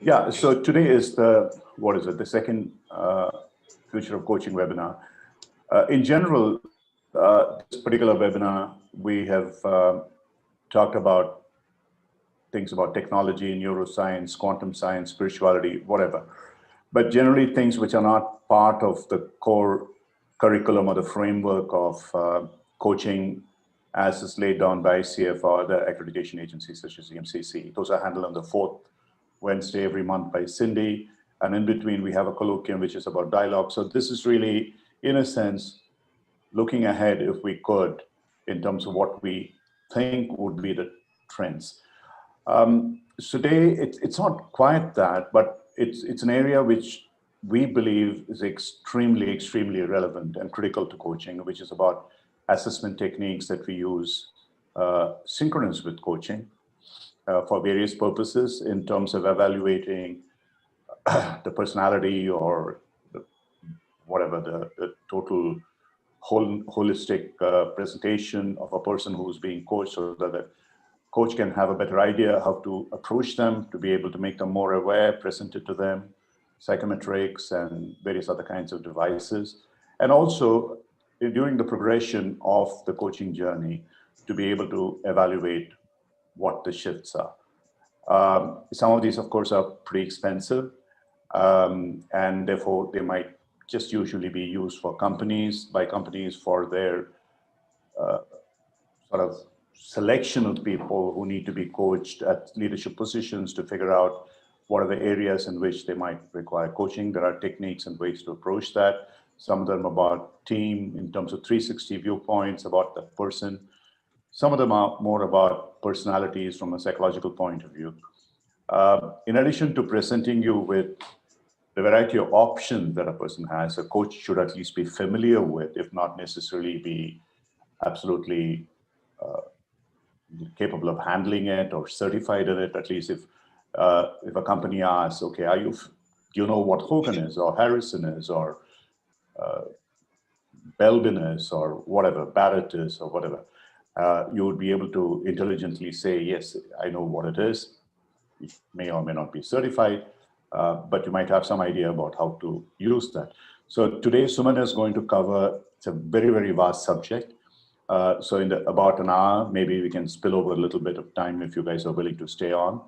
Yeah, so today is the second Future of Coaching webinar. In general, this particular webinar, we have talked about things about technology, neuroscience, quantum science, spirituality, whatever. But generally things which are not part of the core curriculum or the framework of coaching as is laid down by CF or other accreditation agencies such as the MCC. Those are handled on the fourth Wednesday every month by Cindy. And in between, we have a colloquium, which is about dialogue. So this is really, in a sense, looking ahead, if we could, in terms of what we think would be the trends. Today, it's not quite that, but it's an area which we believe is extremely relevant and critical to coaching, which is about assessment techniques that we use synchronous with coaching for various purposes in terms of evaluating the personality or whatever the total holistic presentation of a person who's being coached, so that the coach can have a better idea how to approach them, to be able to make them more aware, present it to them, psychometrics and various other kinds of devices. And also during the progression of the coaching journey, to be able to evaluate what the shifts are. Some of these, of course, are pretty expensive, and therefore they might just usually be used for companies, by companies for their sort of selection of people who need to be coached at leadership positions to figure out what are the areas in which they might require coaching. There are techniques and ways to approach that. Some of them about team in terms of 360 viewpoints about the person. Some of them are more about personalities from a psychological point of view. In addition to presenting you with the variety of options that a person has, a coach should at least be familiar with, if not necessarily be absolutely capable of handling it or certified in it. At least if a company asks, okay, do you know what Hogan is or Harrison is or Belbin is or whatever, Barrett is or whatever, you would be able to intelligently say, yes, I know what it is. It may or may not be certified, but you might have some idea about how to use that. So today, Suman is going to cover, it's a very vast subject. So in about an hour, maybe we can spill over a little bit of time if you guys are willing to stay on.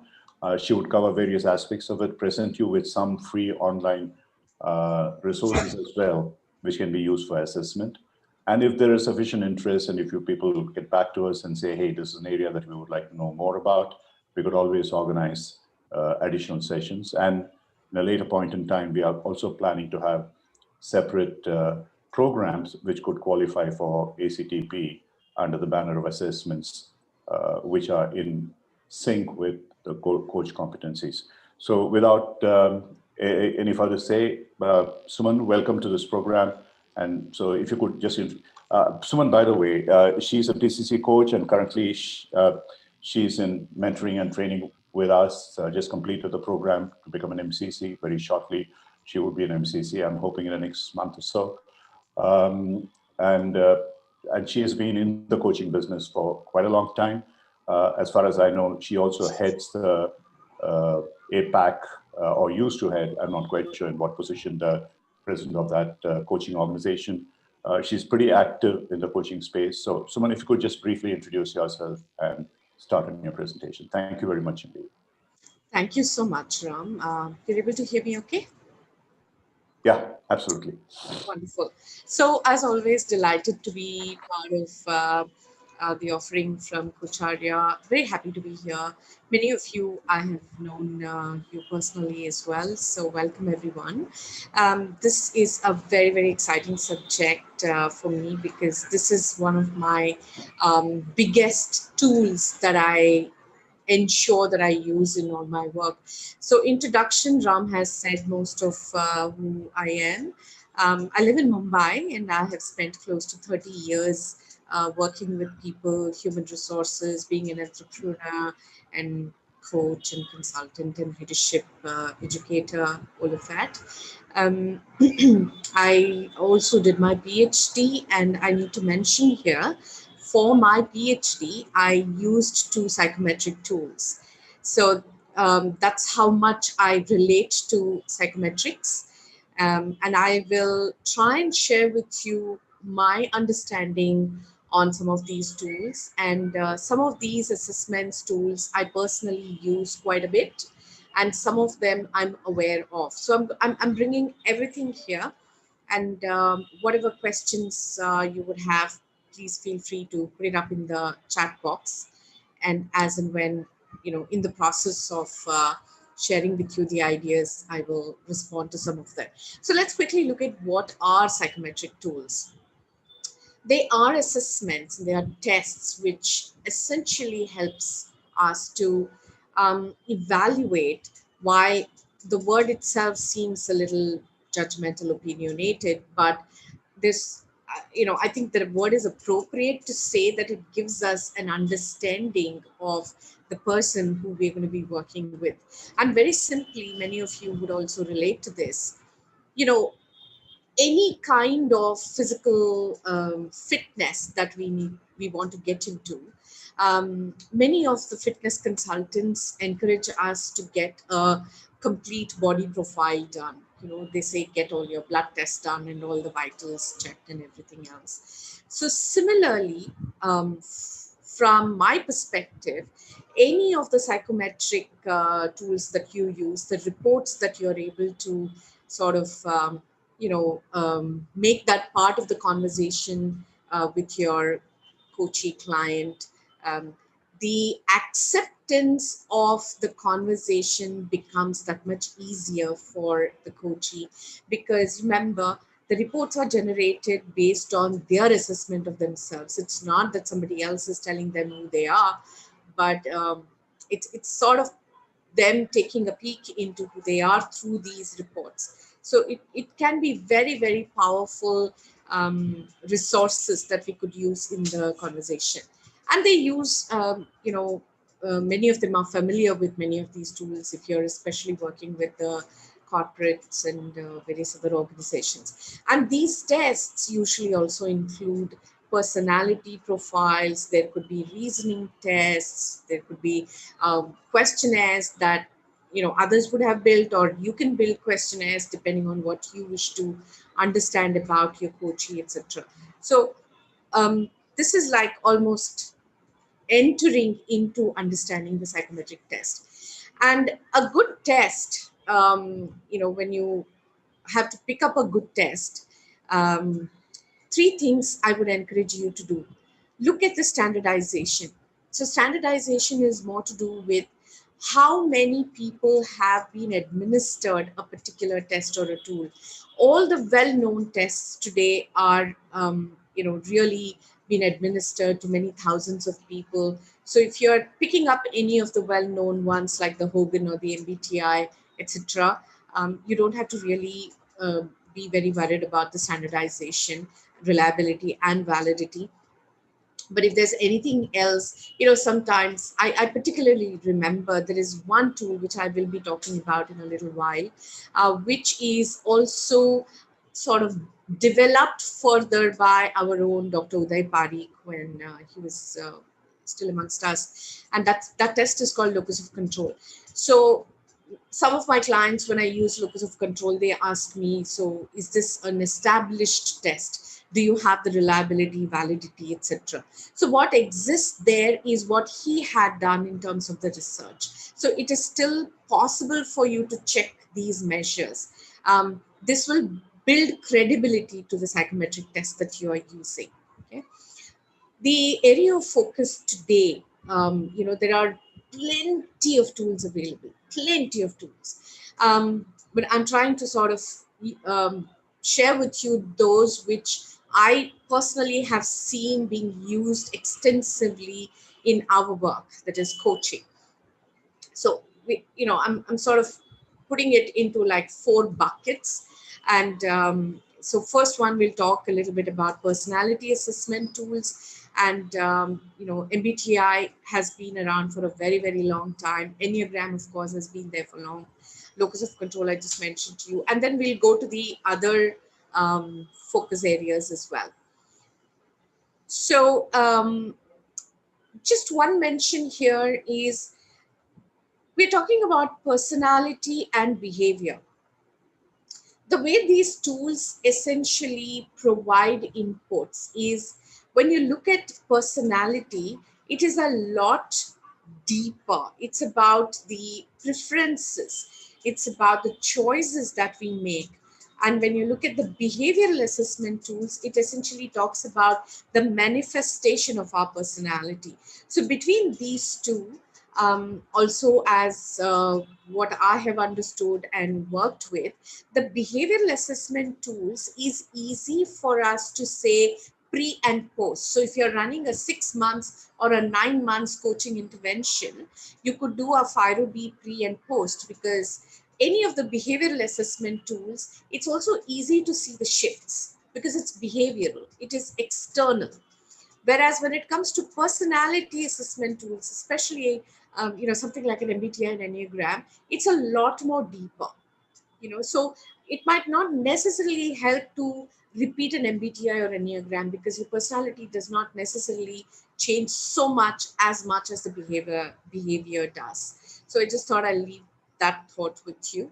She would cover various aspects of it, present you with some free online resources as well, which can be used for assessment. And if there is sufficient interest, and if you people get back to us and say, hey, this is an area that we would like to know more about, we could always organize additional sessions. And in a later point in time, we are also planning to have separate programs which could qualify for ACTP under the banner of assessments, which are in sync with the coach competencies. So without any further say, Suman, welcome to this program. And so if you could just, Suman, by the way, she's a TCC coach, and currently she's in mentoring and training with us, just completed the program to become an MCC very shortly. She will be an MCC, I'm hoping, in the next month or so. And she has been in the coaching business for quite a long time. As far as I know, she also heads the APAC, or used to head, I'm not quite sure in what position, the president of that coaching organization. She's pretty active in the coaching space. So Suman, if you could just briefly introduce yourself and start on your presentation. Thank you very much indeed. Thank you so much, Ram. You're able to hear me okay? Yeah, absolutely. Wonderful. So, as always, delighted to be part of the offering from Coacharya. Very happy to be here. Many of you, I have known you personally as well. So, welcome everyone. This is a very exciting subject for me, because this is one of my biggest tools that I ensure that I use in all my work. So introduction, Ram has said most of who I am. I live in Mumbai, and I have spent close to 30 years working with people, human resources, being an entrepreneur and coach and consultant and leadership educator, all of that. Um, I also did my PhD, and I need to mention here, for my PhD, I used two psychometric tools. So That's how much I relate to psychometrics. And I will try and share with you my understanding on some of these tools. And some of these assessments tools I personally use quite a bit, and some of them I'm aware of. So I'm bringing everything here. And whatever questions you would have, please feel free to put it up in the chat box. And as and when, in the process of sharing with you the ideas, I will respond to some of them. So let's quickly look at what are psychometric tools. They are assessments, they are tests which essentially helps us to evaluate. Why the word itself seems a little judgmental, opinionated, but this, I think the word is appropriate to say that it gives us an understanding of the person who we're going to be working with. And very simply, many of you would also relate to this. you know any kind of physical fitness that we want to get into. Many of the fitness consultants encourage us to get a complete body profile done. They say get all your blood tests done and all the vitals checked and everything else. So similarly, from my perspective, any of the psychometric tools that you use, the reports that you're able to sort of make that part of the conversation with your coachee client. um, the acceptance of the conversation becomes that much easier for the coachee, because remember, the reports are generated based on their assessment of themselves. It's not that somebody else is telling them who they are, but it's sort of them taking a peek into who they are through these reports. So it can be very, very powerful resources that we could use in the conversation. And they use, many of them are familiar with many of these tools if you're especially working with the corporates and various other organizations. And these tests usually also include personality profiles. There could be reasoning tests. There could be questionnaires that others would have built, or you can build questionnaires depending on what you wish to understand about your coachee, etc. So this is like almost entering into understanding the psychometric test. And a good test, when you have to pick up a good test, um, three things I would encourage you to do. Look at the standardization. So, standardization is more to do with how many people have been administered a particular test or a tool. All the well-known tests today are, really been administered to many thousands of people. So, if you're picking up any of the well-known ones like the Hogan or the MBTI, etc., you don't have to really be very worried about the standardization, reliability, and validity. But if there's anything else, sometimes I particularly remember there is one tool which I will be talking about in a little while, which is also sort of developed further by our own Dr. Uday Parikh when he was still amongst us. And that test is called locus of control. So some of my clients, when I use locus of control, they ask me, so is this an established test? Do you have the reliability, validity, etc.? So what exists there is what he had done in terms of the research. So it is still possible for you to check these measures. This will build credibility to the psychometric test that you are using. Okay. The area of focus today, there are plenty of tools available, plenty of tools. But I'm trying to sort of um, share with you those which I personally have seen being used extensively in our work, that is coaching. So I'm sort of putting it into like four buckets. And so first one, we'll talk a little bit about personality assessment tools. And MBTI has been around for a very, very long time. Enneagram, of course, has been there for long. Locus of control, I just mentioned to you. And then we'll go to the other focus areas as well. So just one mention here is We're talking about personality and behavior. The way these tools essentially provide inputs is, when you look at personality, it is a lot deeper. It's about the preferences, it's about the choices that we make. And when you look at the behavioral assessment tools, it essentially talks about the manifestation of our personality. So between these two, also as what I have understood and worked with, the behavioral assessment tools is easy for us to say pre and post. So if you're running a 6 months or a 9 months coaching intervention, you could do a FIRO B pre and post, because any of the behavioral assessment tools, it's also easy to see the shifts because it's behavioral, it is external. Whereas when it comes to personality assessment tools, especially something like an MBTI and Enneagram, it's a lot more deeper. So it might not necessarily help to repeat an MBTI or Enneagram, because your personality does not necessarily change so much as the behavior does. So I just thought I'll leave that thought with you.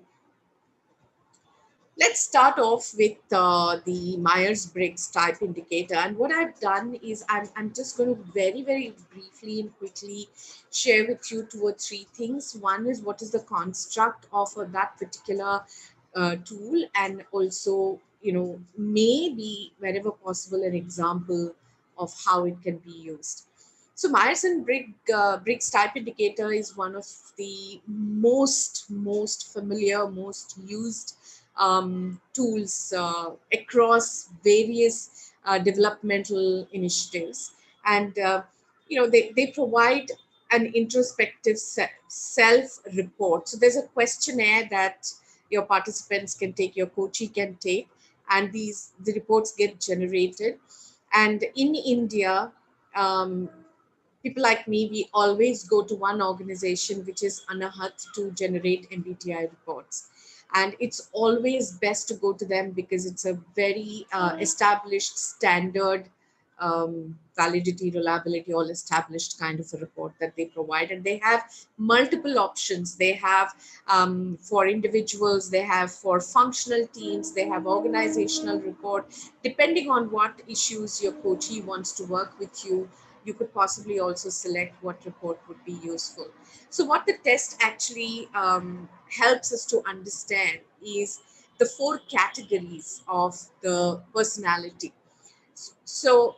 Let's start off with the Myers-Briggs type indicator. And what I've done is I'm just going to very, very briefly and quickly share with you two or three things. One is, what is the construct of that particular tool, and also, maybe wherever possible, an example of how it can be used. So Briggs type indicator is one of the most familiar, most used tools across various developmental initiatives. And they provide an introspective self report. So there's a questionnaire that your participants can take, your coachee can take, and the reports get generated. And in India, um, people like me, we always go to one organization, which is Anahat, to generate MBTI reports. And it's always best to go to them because it's a very established standard, validity, reliability, all established kind of a report that they provide. And they have multiple options. They have for individuals, they have for functional teams, they have organizational report. Depending on what issues your coachee wants to work with you, you could possibly also select what report would be useful. So, what the test actually helps us to understand is the four categories of the personality. So,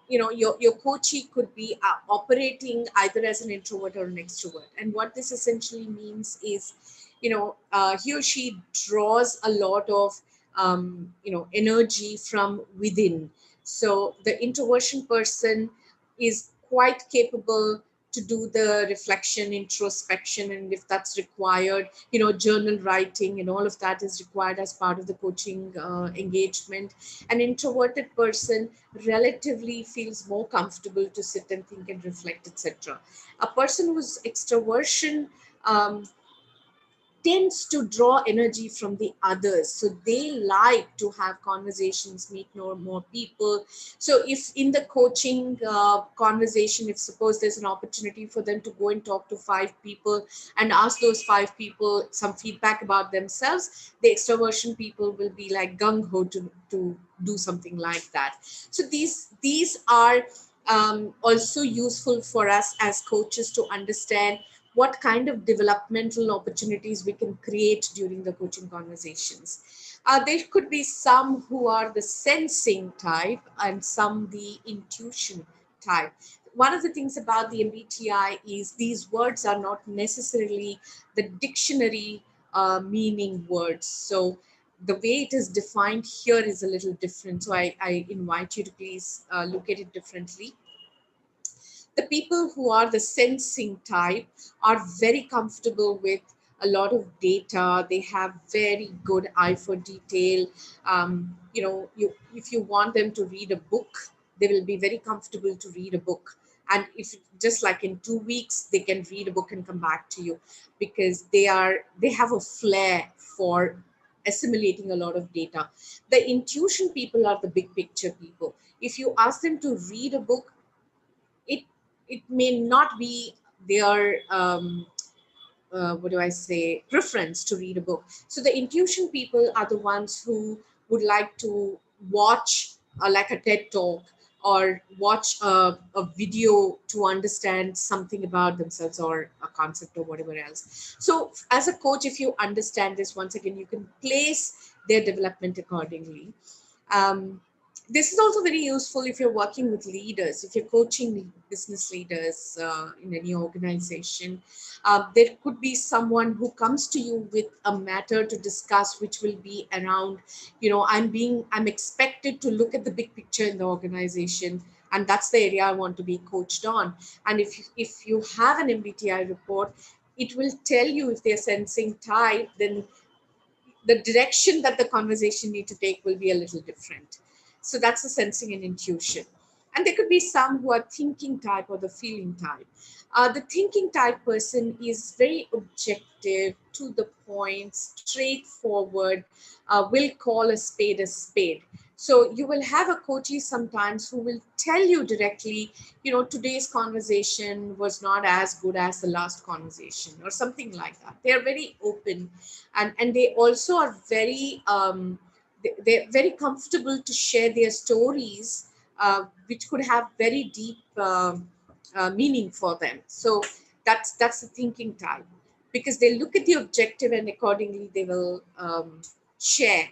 your coachee could be operating either as an introvert or an extrovert. And what this essentially means is, he or she draws a lot of, energy from within. So the introversion person is quite capable to do the reflection, introspection, and if that's required, journal writing and all of that is required as part of the coaching engagement. An introverted person relatively feels more comfortable to sit and think and reflect, etc. A person whose extroversion um, tends to draw energy from the others, so they like to have conversations, meet more people. So if in the coaching conversation, if suppose there's an opportunity for them to go and talk to 5 people and ask those 5 people some feedback about themselves, the extroversion people will be like gung-ho to do something like that. So these are also useful for us as coaches to understand what kind of developmental opportunities we can create during the coaching conversations. There could be some who are the sensing type and some the intuition type. One of the things about the MBTI is these words are not necessarily the dictionary meaning words. So the way it is defined here is a little different. So I invite you to please look at it differently. The people who are the sensing type are very comfortable with a lot of data. They have very good eye for detail. If you want them to read a book, they will be very comfortable to read a book. And if just like in 2 weeks, they can read a book and come back to you, because they have a flair for assimilating a lot of data. The intuition people are the big picture people. If you ask them to read a book, it it may not be their what do I say, preference to read a book. So the intuition people are the ones who would like to watch like a TED talk or watch a video to understand something about themselves or a concept or whatever else. So as a coach, if you understand this, once again, you can place their development accordingly. um, this is also very useful if you're working with leaders, if you're coaching business leaders in any organization. There could be someone who comes to you with a matter to discuss, which will be around, I'm expected to look at the big picture in the organization, and that's the area I want to be coached on. And if you have an MBTI report, it will tell you if they're sensing type, then the direction that the conversation need to take will be a little different. So that's the sensing and intuition. And there could be some who are thinking type or the feeling type. The thinking type person is very objective, to the point, straightforward, will call a spade a spade. So you will have a coachee sometimes who will tell you directly, today's conversation was not as good as the last conversation or something like that. They are very open, and they also are very they're very comfortable to share their stories, which could have very deep meaning for them. So that's the thinking type, because they look at the objective and accordingly they will share.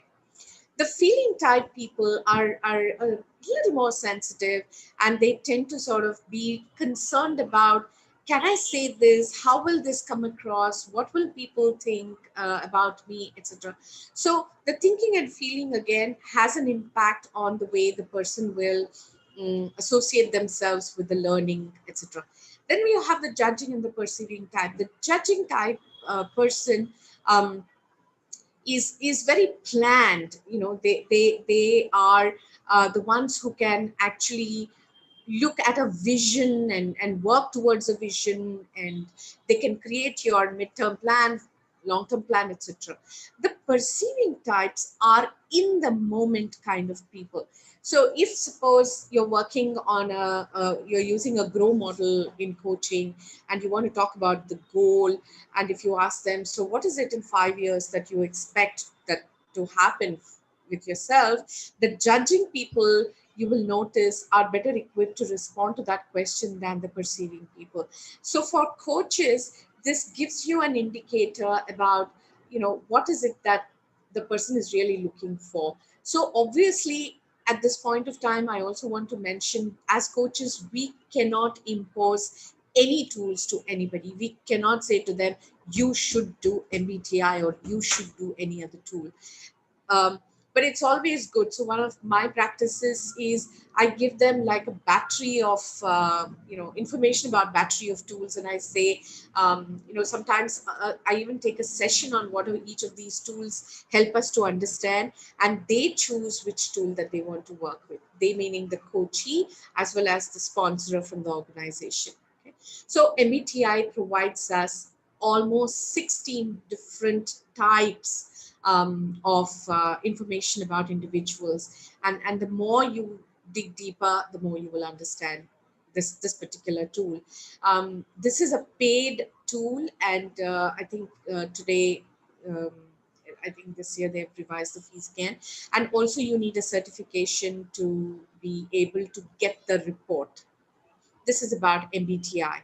The feeling type people are a little more sensitive, and they tend to sort of be concerned about, can I say this, how will this come across, what will people think about me, etc. So the thinking and feeling again has an impact on the way the person will associate themselves with the learning, etc. Then we have the judging and the perceiving type. The judging type person is very planned. They are the ones who can actually look at a vision and work towards a vision, and they can create your midterm plan, long-term plan, etc. The perceiving types are in the moment kind of people. So if suppose you're working on you're using a grow model in coaching, and you want to talk about the goal, and if you ask them, so what is it in 5 years that you expect that to happen with yourself, the judging people, you will notice, are better equipped to respond to that question than the perceiving people. So for coaches, this gives you an indicator about, what is it that the person is really looking for. So obviously, at this point of time, I also want to mention, as coaches, we cannot impose any tools to anybody. We cannot say to them, you should do MBTI or you should do any other tool. um, but it's always good. So one of my practices is I give them like a battery of information about battery of tools, and I say, sometimes I even take a session on what are each of these tools help us to understand, and they choose which tool that they want to work with. They meaning the coachee as well as the sponsor from the organization. Okay? So MBTI provides us almost 16 different types of information about individuals, and the more you dig deeper, the more you will understand this particular tool. This is a paid tool, and I think today. I think this year they've revised the fees again. And also you need a certification to be able to get the report. This is about MBTI.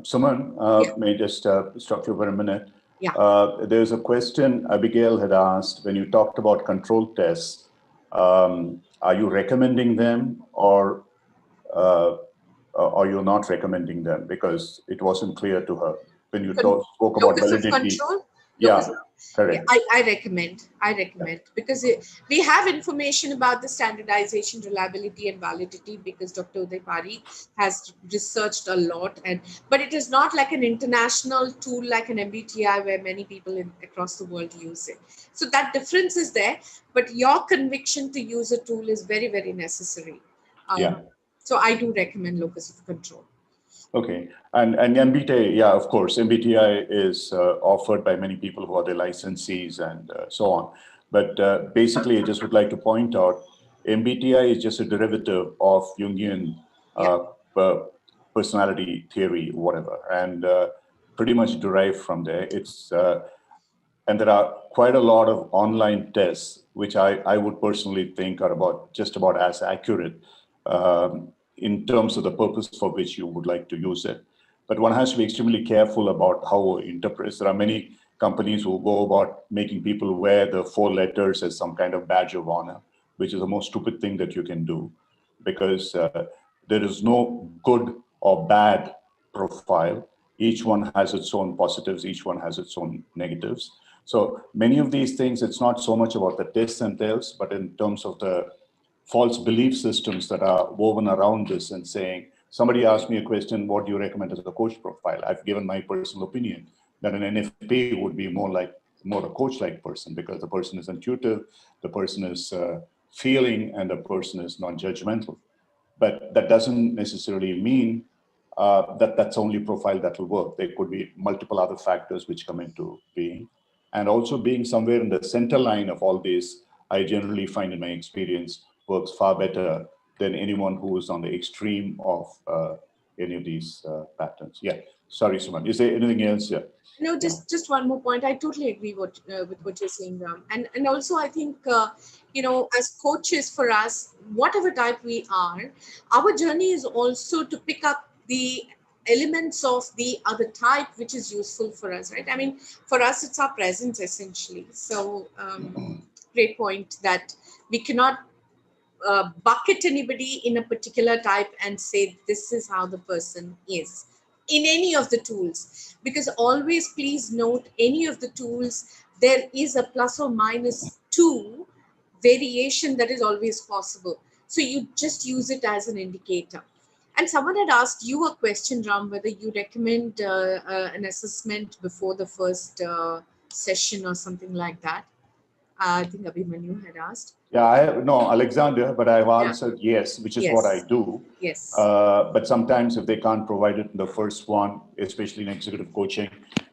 Suman, Yeah. may I just stop you for a minute? Yeah. There's a question Abigail had asked when you talked about control tests. Are you recommending them, or are you not recommending them? Because it wasn't clear to her when you spoke about Locus of validity. control. Yeah, correct. Yeah, I recommend because we have information about the standardization, reliability, and validity, because Dr. Uday Parikh has researched a lot, but it is not like an international tool like an MBTI where many people across the world use it. So that difference is there, but your conviction to use a tool is very, very necessary. Yeah. So I do recommend locus of control. Okay, and MBTI, yeah, of course, MBTI is offered by many people who are the licensees and so on. But basically, I just would like to point out, MBTI is just a derivative of Jungian personality theory, whatever. And pretty much derived from there. And there are quite a lot of online tests, which I would personally think are just about as accurate in terms of the purpose for which you would like to use it. But one has to be extremely careful about how one interprets. There are many companies who go about making people wear the 4 letters as some kind of badge of honor, which is the most stupid thing that you can do, because there is no good or bad profile. Each one has its own positives, each one has its own negatives. So many of these things, it's not so much about the tests and themselves, but in terms of the false belief systems that are woven around this, and saying, somebody asked me a question, what do you recommend as a coach profile? I've given my personal opinion that an NFP would be more a coach-like person, because the person is intuitive, the person is feeling, and the person is non-judgmental. But that doesn't necessarily mean that that's the only profile that will work. There could be multiple other factors which come into being. And also being somewhere in the center line of all this, I generally find in my experience works far better than anyone who is on the extreme of any of these patterns. Yeah, sorry, Suman. Is there anything else? Yeah. No, just one more point. I totally agree with what you're saying, Ram. And also I think as coaches, for us, whatever type we are, our journey is also to pick up the elements of the other type which is useful for us, right? I mean, for us, it's our presence essentially. So great point that we cannot bucket anybody in a particular type and say this is how the person is in any of the tools, because always please note, any of the tools, there is a plus or minus 2 variation that is always possible, so you just use it as an indicator. And someone had asked you a question, Ram, whether you recommend an assessment before the first session or something like that. I think Abhimanyu had asked. Yeah, no, Alexander, but I've Yeah. answered yes, which is what I Yes. do. Yes. But sometimes if they can't provide it in the first one, especially in executive coaching,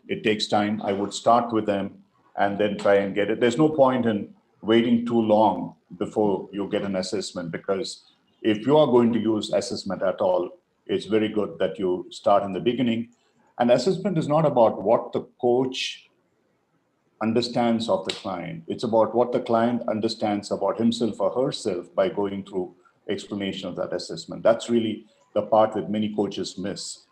it takes time. I would start with them and then try and get it. There's no point in waiting too long before you get an assessment, because if you are going to use assessment at all, it's very good that you start in the beginning. And assessment is not about what the coach understands of the client. It's about what the client understands about himself or herself by going through explanation of that assessment. That's really the part that many coaches miss.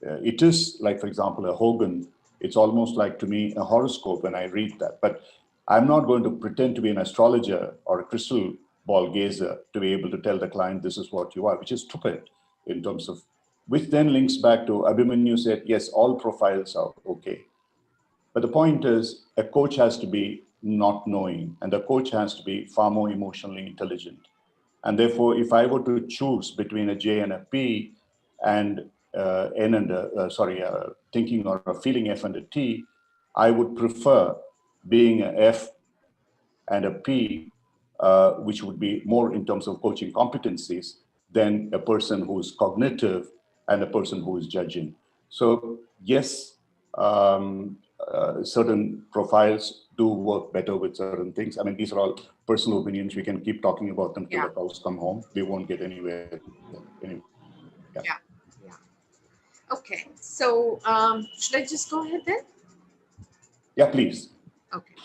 It is like, for example, a Hogan. It's almost like, to me, a horoscope when I read that. But I'm not going to pretend to be an astrologer or a crystal ball gazer to be able to tell the client this is what you are, which is stupid in terms of, which then links back to Abhimanyu said, yes, all profiles are okay. But the point is, a coach has to be not knowing, and the coach has to be far more emotionally intelligent. And therefore, if I were to choose between a J and a P, and N and thinking or a feeling F and a T, I would prefer being a F and a P, which would be more in terms of coaching competencies than a person who's cognitive and a person who is judging. So yes, certain profiles do work better with certain things. I mean, these are all personal opinions. We can keep talking about them till the cows come home. We won't get anywhere. Anyway. Yeah. Okay. So should I just go ahead then? Yeah, please. Okay.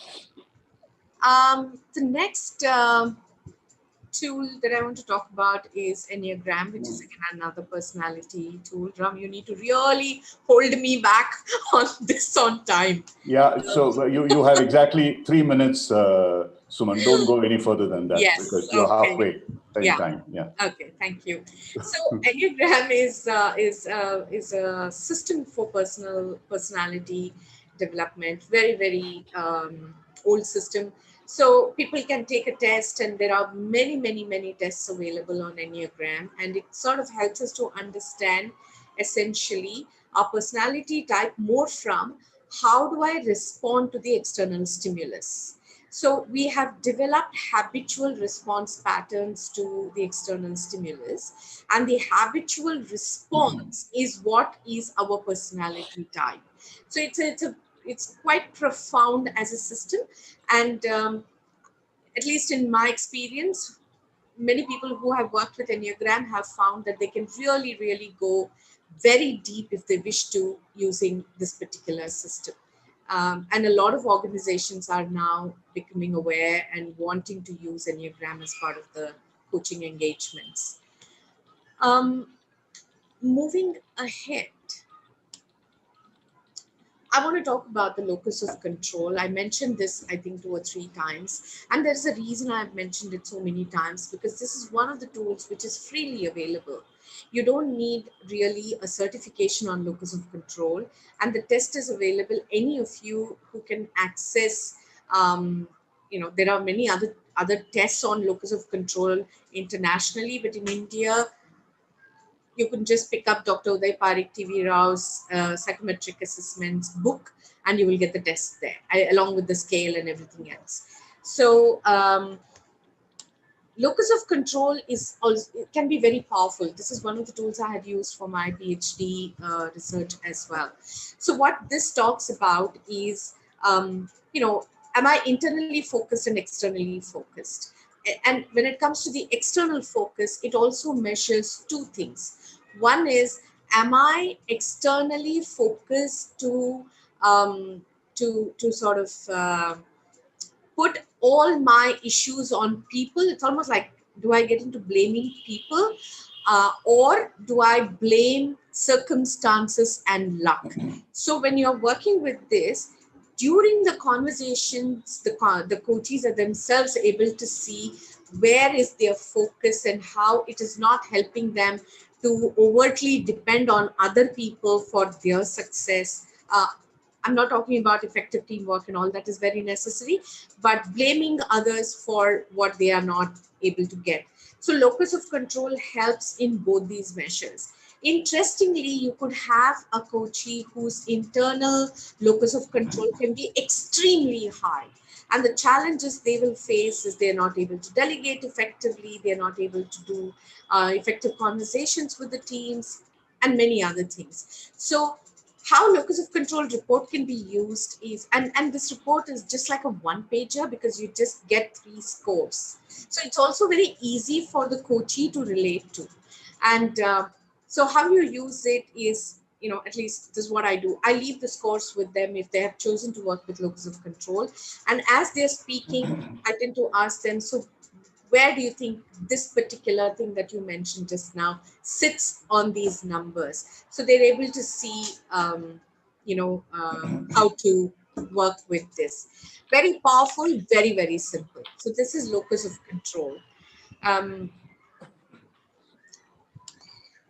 The next tool that I want to talk about is Enneagram, which is again another personality tool. Ram, you need to really hold me back on this on time. Yeah, so you have exactly 3 minutes, Suman. Don't go any further than that, Yes. because you're Okay. halfway in time. Yeah. Okay. Thank you. So Enneagram is a system for personality development. Very, very old system. So people can take a test, and there are many, many, many tests available on Enneagram, and it sort of helps us to understand essentially our personality type more from how do I respond to the external stimulus. So we have developed habitual response patterns to the external stimulus, and the habitual response is what is our personality type. So it's quite profound as a system, and at least in my experience, many people who have worked with Enneagram have found that they can really, really go very deep if they wish to using this particular system. And a lot of organizations are now becoming aware and wanting to use Enneagram as part of the coaching engagements. Moving ahead, I want to talk about the locus of control. I mentioned this, I think, 2 or 3 times. And there's a reason I've mentioned it so many times, because this is one of the tools which is freely available. You don't need really a certification on locus of control. And the test is available. Any of you who can access, there are many other tests on locus of control internationally, but in India, you can just pick up Dr. Uday Parikh TV Rao's psychometric assessments book, and you will get the test there, along with the scale and everything else. So locus of control is also, it can be very powerful. This is one of the tools I had used for my PhD research as well. So what this talks about is, am I internally focused and externally focused? And when it comes to the external focus, it also measures two things. One is, am I externally focused to sort of put all my issues on people? It's almost like, do I get into blaming people, or do I blame circumstances and luck? So when you're working with this, during the conversations, the coaches are themselves able to see where is their focus and how it is not helping them to overtly depend on other people for their success. I'm not talking about effective teamwork, and all that is very necessary, but blaming others for what they are not able to get. So locus of control helps in both these measures. Interestingly, you could have a coachee whose internal locus of control can be extremely high. And the challenges they will face is they're not able to delegate effectively, they're not able to do effective conversations with the teams, and many other things. So how locus of control report can be used is, and this report is just like a one pager, because you just get 3 scores. So it's also very easy for the coachee to relate to. And so how you use it is, at least this is what I do. I leave the scores with them if they have chosen to work with locus of control. And as they're speaking, I tend to ask them, so where do you think this particular thing that you mentioned just now sits on these numbers? So they're able to see, how to work with this. Very powerful, very, very simple. So this is locus of control. Um,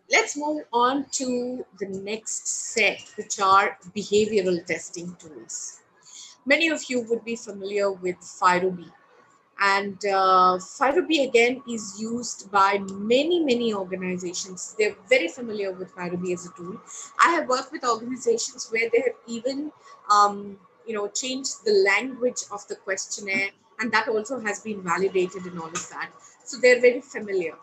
let's move on to the next set, which are behavioral testing tools. Many of you would be familiar with FIRO-B. And FIRO-B again is used by many, many organizations. They're very familiar with FIRO-B as a tool. I have worked with organizations where they have even, changed the language of the questionnaire, and that also has been validated and all of that. So they're very familiar.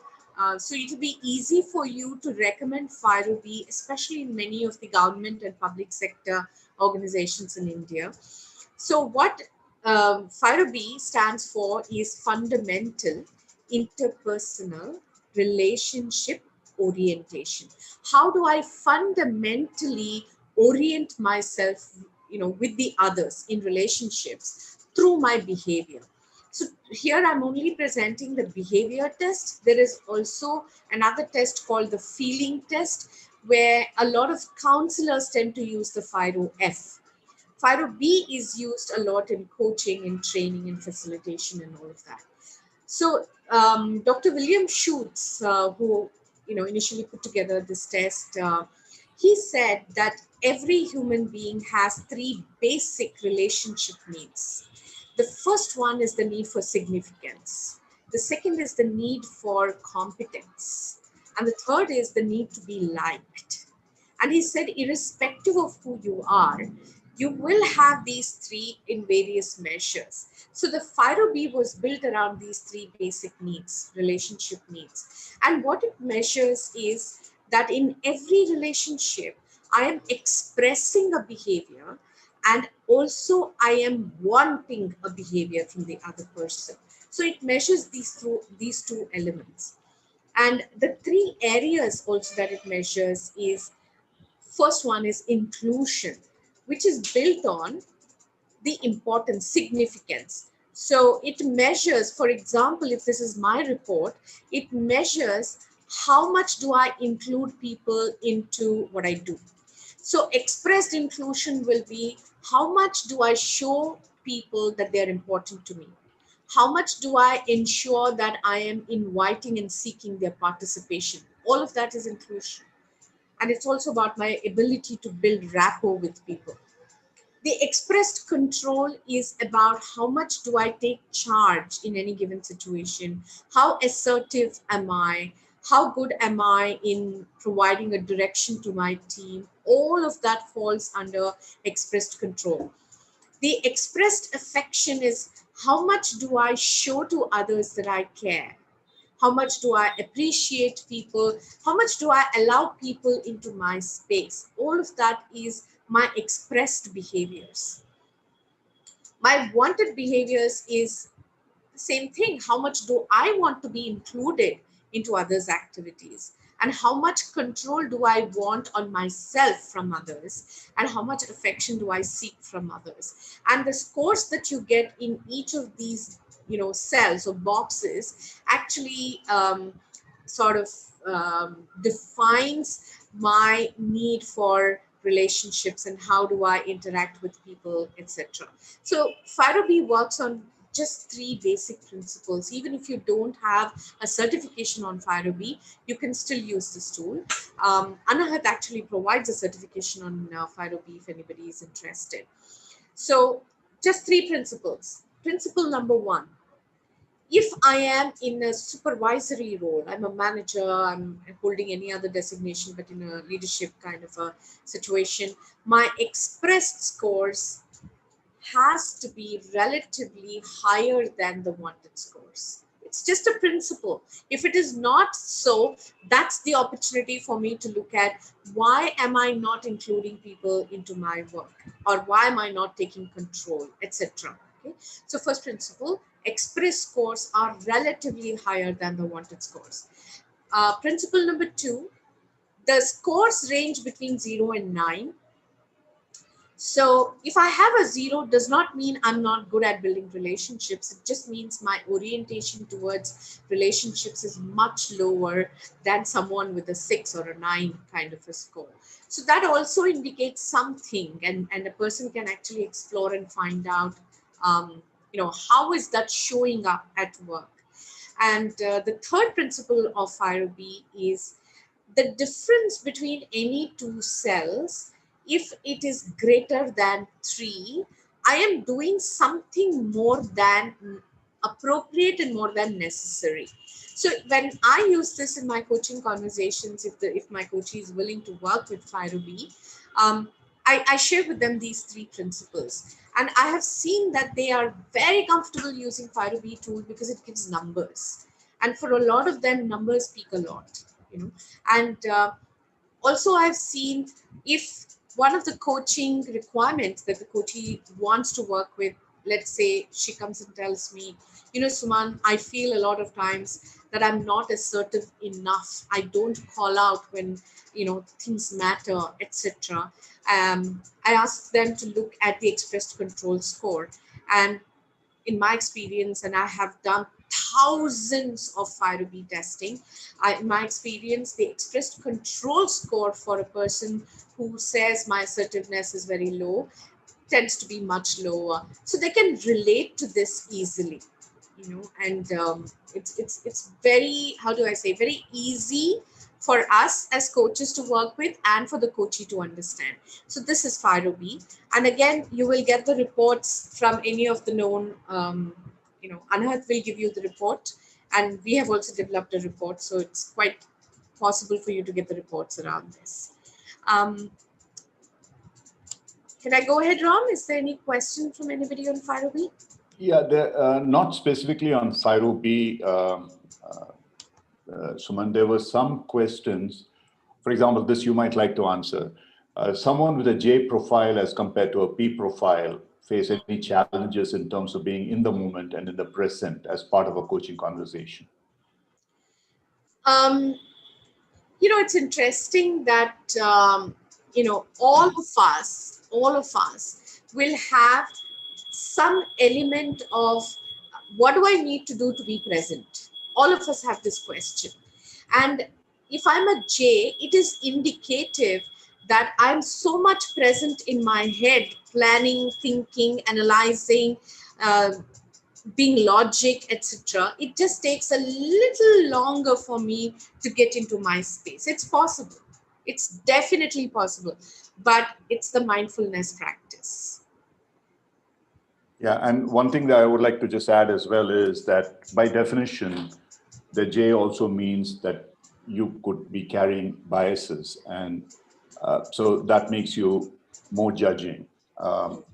So it will be easy for you to recommend FIRO-B, especially in many of the government and public sector organizations in India. So what FIRO-B stands for is fundamental interpersonal relationship orientation. How do I fundamentally orient myself, with the others in relationships through my behavior? So here I'm only presenting the behavior test. There is also another test called the feeling test, where a lot of counselors tend to use the FIRO-F. FIRO-B is used a lot in coaching and training and facilitation and all of that. So Dr. William Schutz, who initially put together this test, he said that every human being has 3 basic relationship needs. The first one is the need for significance. The second is the need for competence. And the third is the need to be liked. And he said, irrespective of who you are, you will have these 3 in various measures. So the FIRO-B was built around these 3 basic needs, relationship needs. And what it measures is that in every relationship, I am expressing a behavior, and also I am wanting a behavior from the other person. So it measures these two elements. And the 3 areas also that it measures is First one is inclusion, which is built on the importance, significance. So it measures, for example, if this is my report, it measures how much do I include people into what I do. So expressed inclusion will be how much do I show people that they're important to me? How much do I ensure that I am inviting and seeking their participation? All of that is inclusion. And it's also about my ability to build rapport with people. The expressed control is about how much do I take charge in any given situation? How assertive am I? How good am I in providing a direction to my team? All of that falls under expressed control. The expressed affection is how much do I show to others that I care? How much do I appreciate people? How much do I allow people into my space? All of that is my expressed behaviors. My wanted behaviors is the same thing. How much do I want to be included into others' activities? And how much control do I want on myself from others? And how much affection do I seek from others? And the scores that you get in each of these, cells or boxes actually sort of defines my need for relationships and how do I interact with people, etc. So FIRO-B works on just three basic principles. Even if you don't have a certification on FIRO-B, you can still use this tool. Anahat actually provides a certification on FIRO-B if anybody is interested. So just three principles. Principle number one, if I am in a supervisory role, I'm a manager, I'm holding any other designation, but in a leadership kind of a situation, my expressed scores has to be relatively higher than the wanted scores. It's just a principle. If it is not so, that's the opportunity for me to look at why am I not including people into my work, or why am I not taking control, etc. Okay? So first principle, express scores are relatively higher than the wanted scores. Principle number two, the scores range between 0 and 9. So if I have a 0, does not mean I'm not good at building relationships. It just means my orientation towards relationships is much lower than someone with a 6 or a 9 kind of a score. So that also indicates something, and a person can actually explore and find out, how is that showing up at work. And the third principle of FIRO-B is the difference between any two cells. If it is greater than 3, I am doing something more than appropriate and more than necessary. So when I use this in my coaching conversations, if my coachee is willing to work with FIRO-B, I share with them these three principles. And I have seen that they are very comfortable using FIRO-B tool because it gives numbers. And for a lot of them, numbers speak a lot. And also I've seen if one of the coaching requirements that the coachee wants to work with, let's say she comes and tells me, Suman, I feel a lot of times that I'm not assertive enough. I don't call out when, things matter, etc. I ask them to look at the expressed control score. And in my experience, and I have done thousands of FIRO-B testing, in my experience, the expressed control score for a person who says my assertiveness is very low tends to be much lower. So they can relate to this easily, and it's very, how do I say, very easy for us as coaches to work with and for the coachee to understand. So this is FIRO-B. And again, you will get the reports from any of the known, Anahat will give you the report, and we have also developed a report. So it's quite possible for you to get the reports around this. Can I go ahead, Ram? Is there any question from anybody on FIRO-B? Yeah, not specifically on FIRO-B, Suman. There were some questions. For example, this you might like to answer. Someone with a J profile as compared to a P profile face any challenges in terms of being in the moment and in the present as part of a coaching conversation? It's interesting that all of us will have some element of what do I need to do to be present? All of us have this question. And if I'm a J, it is indicative that I'm so much present in my head, planning, thinking, analyzing, uh, being logic, etc. It just takes a little longer for me to get into my space. It's possible. It's definitely possible. But it's the mindfulness practice. Yeah, and one thing that I would like to just add as well is that by definition, the J also means that you could be carrying biases. And so that makes you more judging,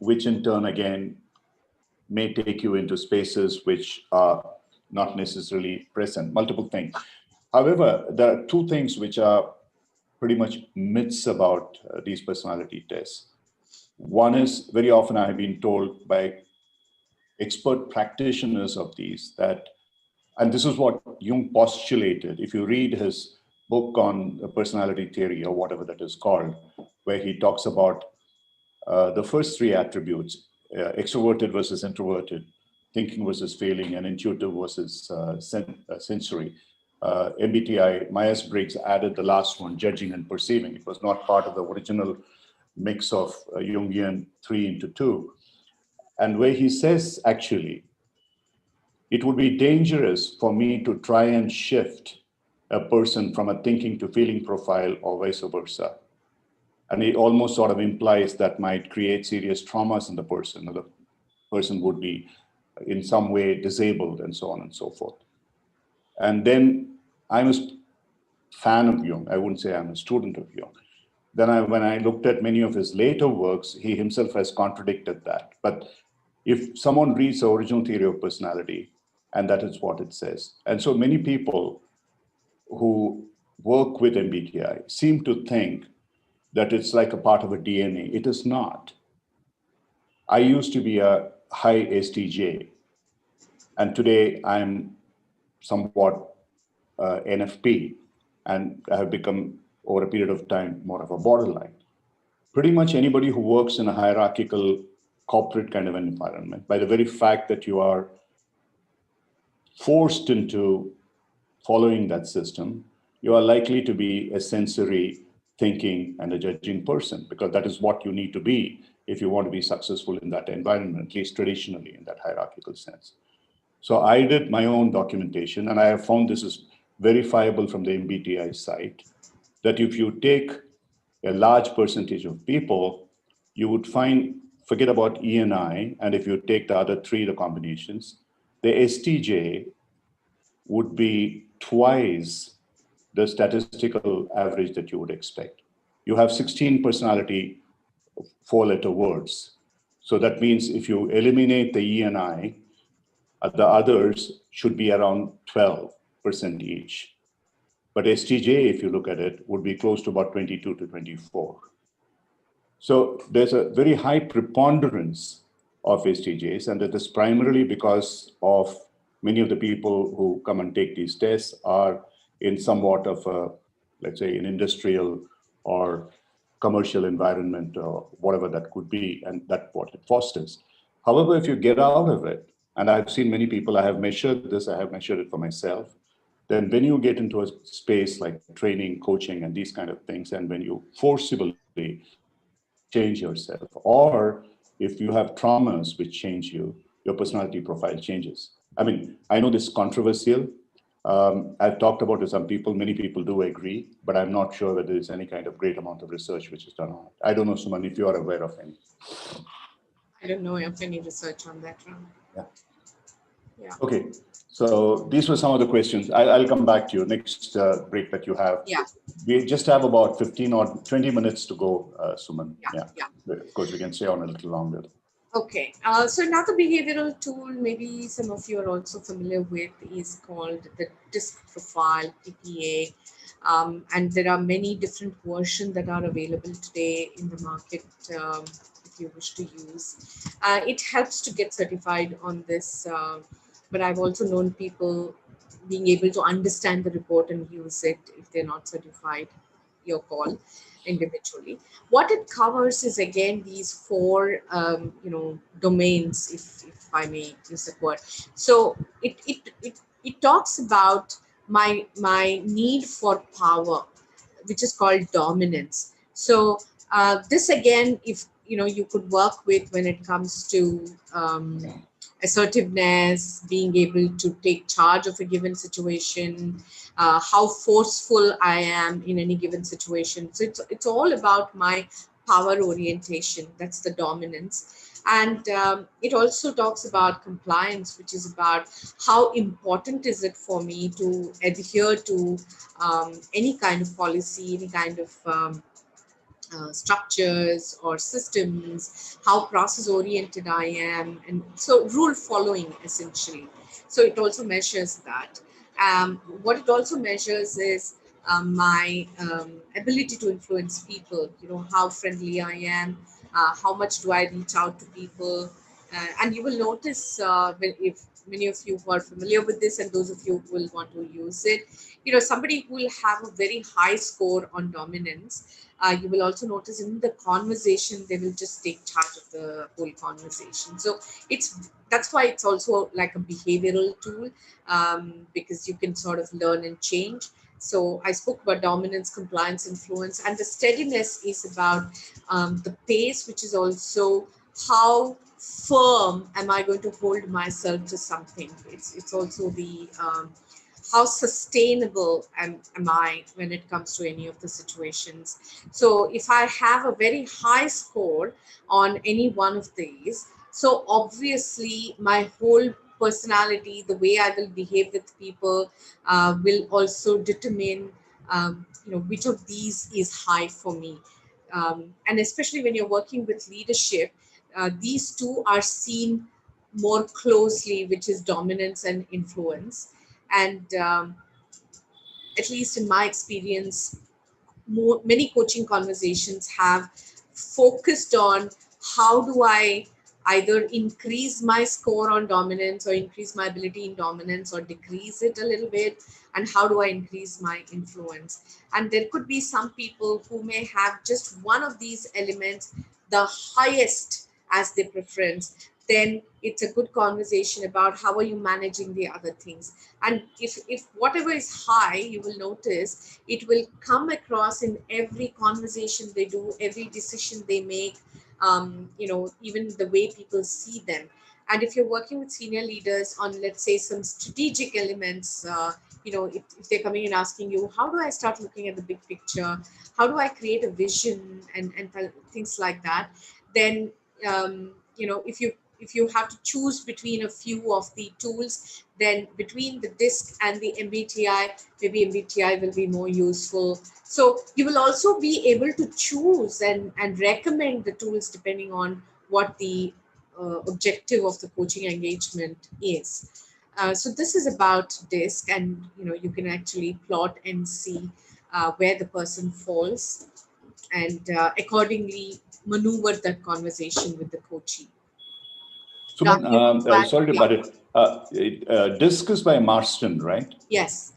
which in turn, again, may take you into spaces which are not necessarily present, multiple things. However, there are two things which are pretty much myths about these personality tests. One is very often I have been told by expert practitioners of these that, and this is what Jung postulated, if you read his book on personality theory or whatever that is called, where he talks about the first three attributes, extroverted versus introverted, thinking versus feeling, and intuitive versus sensory. MBTI, Myers-Briggs added the last one, judging and perceiving. It was not part of the original mix of Jungian 3 into 2. And where he says, actually, it would be dangerous for me to try and shift a person from a thinking to feeling profile or vice versa. And it almost sort of implies that might create serious traumas in the person, or the person would be in some way disabled and so on and so forth. And then I'm a fan of Jung. I wouldn't say I'm a student of Jung. Then when I looked at many of his later works, he himself has contradicted that. But if someone reads the original theory of personality, and that is what it says. And so many people who work with MBTI seem to think that it's like a part of a DNA. It is not. I used to be a high STJ, and today I'm somewhat NFP, and I have become, over a period of time, more of a borderline. Pretty much anybody who works in a hierarchical corporate kind of an environment, by the very fact that you are forced into following that system, you are likely to be a sensory thinking and a judging person, because that is what you need to be if you want to be successful in that environment, at least traditionally in that hierarchical sense. So I did my own documentation, and I have found this is verifiable from the MBTI site, that if you take a large percentage of people, you would find, forget about E and I, and if you take the other three, the combinations, the STJ would be twice the statistical average that you would expect. You have 16 personality four-letter words. So that means if you eliminate the E and I, the others should be around 12% each. But STJ, if you look at it, would be close to about 22 to 24. So there's a very high preponderance of STJs, and that is primarily because of many of the people who come and take these tests are in somewhat of a, let's say, an industrial or commercial environment or whatever that could be, and that's what it fosters. However, if you get out of it, and I've seen many people, I have measured this, I have measured it for myself, then when you get into a space like training, coaching, and these kind of things, and when you forcibly change yourself, or if you have traumas which change you, your personality profile changes. I mean, I know this is controversial. I've talked about it to some people, many people do agree, but I'm not sure that there's any kind of great amount of research which is done on it. I don't know, Suman, if you are aware of any. I don't know of any research on that one. Yeah. Yeah. Okay, so these were some of the questions. I'll come back to you next break that you have. Yeah. We just have about 15 or 20 minutes to go, Suman. Yeah. Of course, we can stay on a little longer. Okay. So another behavioral tool, maybe some of you are also familiar with, is called the DISC profile, PPA. And there are many different versions that are available today in the market if you wish to use. It helps to get certified on this, but I've also known people being able to understand the report and use it if they're not certified. your call individually. What it covers is again these four, domains, if I may use the word. So it talks about my need for power, which is called dominance. So this again, if you could work with when it comes to assertiveness, being able to take charge of a given situation, how forceful I am in any given situation. So it's all about my power orientation. That's the dominance. And it also talks about compliance, which is about how important is it for me to adhere to any kind of policy, any kind of structures or systems, how process oriented I am, and so rule following essentially. So it also measures that. What it also measures is my ability to influence people, how friendly I am, how much do I reach out to people. And you will notice if many of you who are familiar with this and those of you who will want to use it, somebody who will have a very high score on dominance, you will also notice in the conversation they will just take charge of the whole conversation. So that's why it's also like a behavioral tool, because you can sort of learn and change. So I spoke about dominance, compliance, influence, and the steadiness is about the pace, which is also how firm am I going to hold myself to something. It's also the how sustainable am I when it comes to any of the situations. So if I have a very high score on any one of these, so obviously my whole personality, the way I will behave with people, will also determine, which of these is high for me. And especially when you're working with leadership, these two are seen more closely, which is dominance and influence. And at least in my experience, many coaching conversations have focused on how do I either increase my score on dominance or increase my ability in dominance or decrease it a little bit, and how do I increase my influence. And there could be some people who may have just one of these elements the highest as their preference. Then it's a good conversation about how are you managing the other things. And if whatever is high, you will notice it will come across in every conversation they do, every decision they make, even the way people see them. And if you're working with senior leaders on, let's say, some strategic elements, if they're coming and asking you, how do I start looking at the big picture? How do I create a vision and things like that? Then, if you have to choose between a few of the tools, then between the DISC and the MBTI, maybe MBTI will be more useful. So you will also be able to choose and recommend the tools depending on what the objective of the coaching engagement is. So this is about DISC, and you can actually plot and see where the person falls, and accordingly maneuver that conversation with the coachee. Now, Suman, you want to add? sorry to Yeah. butt it. Disc is by Marston, right? Yes.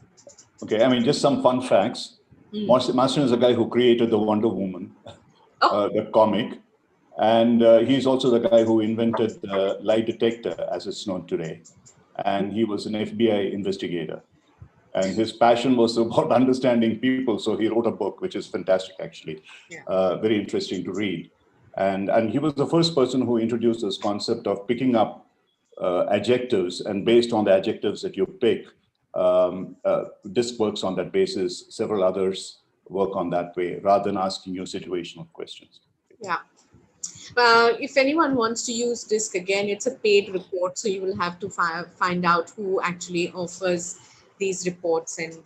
Okay, I mean, just some fun facts. Marston is a guy who created the Wonder Woman, Oh, the comic, and he's also the guy who invented the lie detector as it's known today. And he was an FBI investigator. And his passion was about understanding people. So he wrote a book, which is fantastic, actually, yeah. very interesting to read. And he was the first person who introduced this concept of picking up adjectives, and based on the adjectives that you pick, DISC works on that basis. Several others work on that way, rather than asking you situational questions. Yeah. If anyone wants to use DISC, again, it's a paid report, so you will have to find out who actually offers these reports, and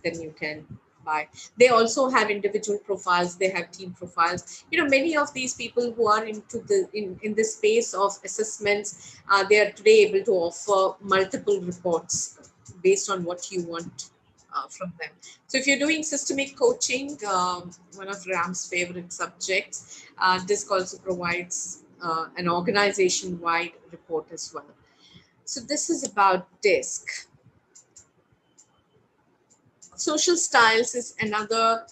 then you can buy. They also have individual profiles. They have team profiles. Many of these people who are into in this space of assessments, they are today able to offer multiple reports based on what you want from them. So if you're doing systemic coaching, one of Ram's favorite subjects, DISC also provides an organization-wide report as well. So this is about DISC. Social styles is another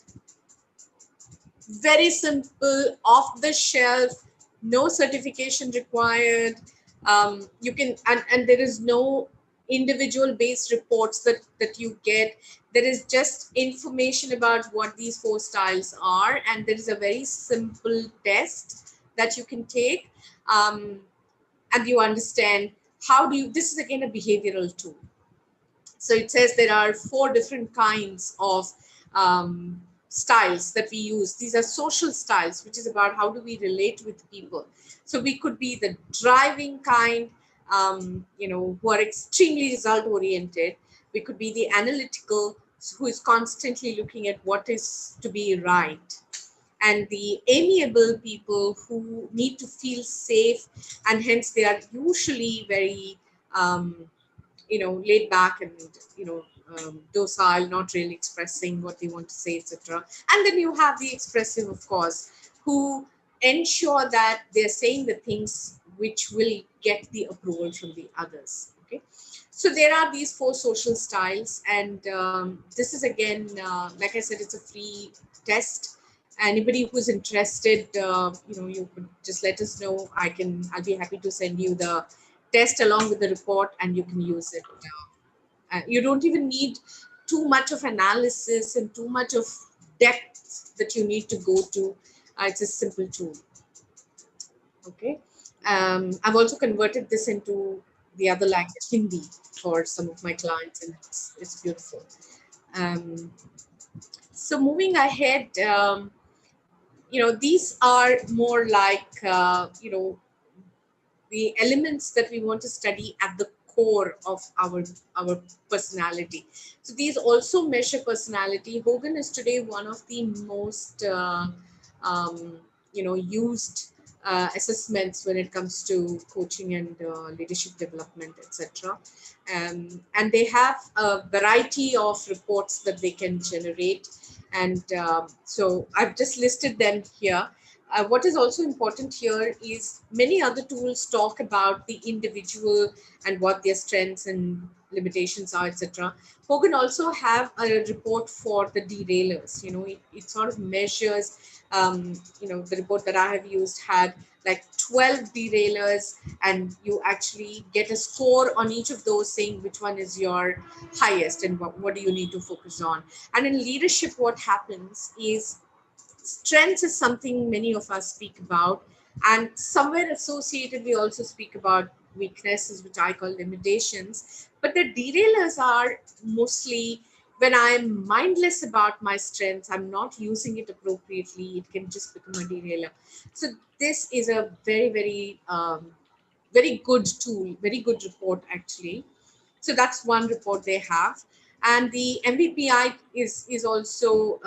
very simple, off the shelf, no certification required. You can, and there is no individual based reports that you get. There is just information about what these 4 styles are, and there is a very simple test that you can take, and you understand how do you. This is again a behavioral tool. So it says there are 4 different kinds of styles that we use. These are social styles, which is about how do we relate with people. So we could be the driving kind, who are extremely result oriented. We could be the analytical, who is constantly looking at what is to be right, and the amiable people who need to feel safe, and hence they are usually very laid back and docile, not really expressing what they want to say, etc. And then you have the expressive, of course, who ensure that they're saying the things which will get the approval from the others. Okay, so there are these 4 social styles, and this is again, like I said, it's a free test. Anybody who's interested, you could just let us know. I'll be happy to send you the test along with the report, and you can use it. You don't even need too much of analysis and too much of depth that you need to go to. It's a simple tool. Okay. I've also converted this into the other language, Hindi, for some of my clients, and it's beautiful. Um, so moving ahead, these are more like, the elements that we want to study at the core of our personality. So these also measure personality. Hogan is today one of the most used assessments when it comes to coaching and leadership development, etc. And they have a variety of reports that they can generate, and so I've just listed them here. What is also important here is many other tools talk about the individual and what their strengths and limitations are, etc. Hogan also have a report for the derailers. It sort of measures. The report that I have used had like 12 derailers, and you actually get a score on each of those, saying which one is your highest and what do you need to focus on. And in leadership, what happens is strengths is something many of us speak about, and somewhere associated we also speak about weaknesses, which I call limitations. But the derailers are mostly when I'm mindless about my strengths, I'm not using it appropriately, it can just become a derailer. So this is a very, very very good tool, very good report actually. So that's one report they have. And the MBPI is also,